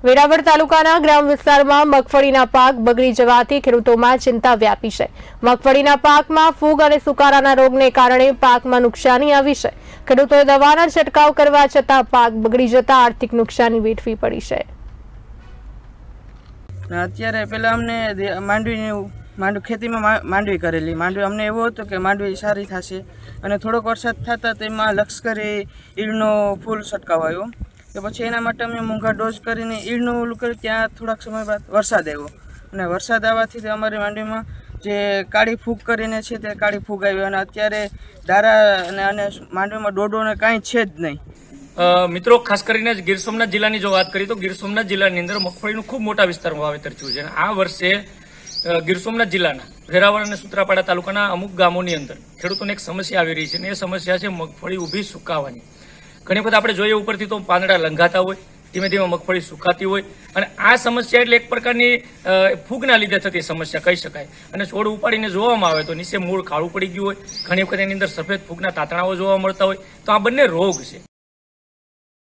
વેરાવળ તાલુકાના ગ્રામ વિસ્તારમાં મગફળીના પાક બગડી જવાથી ખેડૂતોમાં ચિંતા વ્યાપી છે। મગફળીના પાકમાં ફૂગ અને સુકારાના રોગને કારણે પાકમાં નુકસાની આવી છે। ખેડૂતોએ દવાના છંટકાવ કરવા છતાં પાક બગડી જતા આર્થિક નુકસાની વેઠવી પડી છે। અત્યારે પહેલાં અમને માંડવી ખેતીમાં માંડવી કરેલી માંડવી અમને એવું હતું કે માંડવી સારી થશે અને થોડોક વરસાદ થતા તેમાં લશ્કરી ઈળનો ફૂલ છંટકાવ આવ્યો તો પછી એના માટે અમે મોંઘા ડોઝ કરીને ઈળનું ઓલું કર્યું। ત્યાં થોડાક સમય બાદ વરસાદ આવ્યો અને વરસાદ આવવાથી અમારી માંડવીમાં જે કાળી ફૂગ કરીને છે તે કાળી ફૂગ આવી અને અત્યારે દારા અને માંડવીમાં ડોડો ને કાંઈ છે જ નહીં। મિત્રો, ખાસ કરીને ગીર સોમનાથ જિલ્લાની જો વાત કરીએ તો ગીર સોમનાથ જિલ્લાની અંદર મગફળીનું ખૂબ મોટા વિસ્તારમાં વાવેતર થયું છે અને આ વર્ષે ગીર સોમનાથ જિલ્લાના વેરાવળ અને સૂત્રાપાડા તાલુકાના અમુક ગામોની અંદર ખેડૂતોને એક સમસ્યા આવી રહી છે અને એ સમસ્યા છે મગફળી ઊભી સુકાવાની। ઘણી વખત આપણે જોઈએ ઉપરથી તો પાંદડા લંઘાતા હોય, ધીમે ધીમે મગફળી સુકાતી હોય અને આ સમસ્યા એટલે એક પ્રકારની ફૂગના લીધે થતી સમસ્યા કહી શકાય। અને છોડ ઉપાડીને જોવામાં આવે તો નીચે મૂળ કાળું પડી ગયું હોય, ઘણી વખત એની અંદર સફેદ ફૂગના તાતણાઓ જોવા મળતા હોય, તો આ બંને રોગ છે।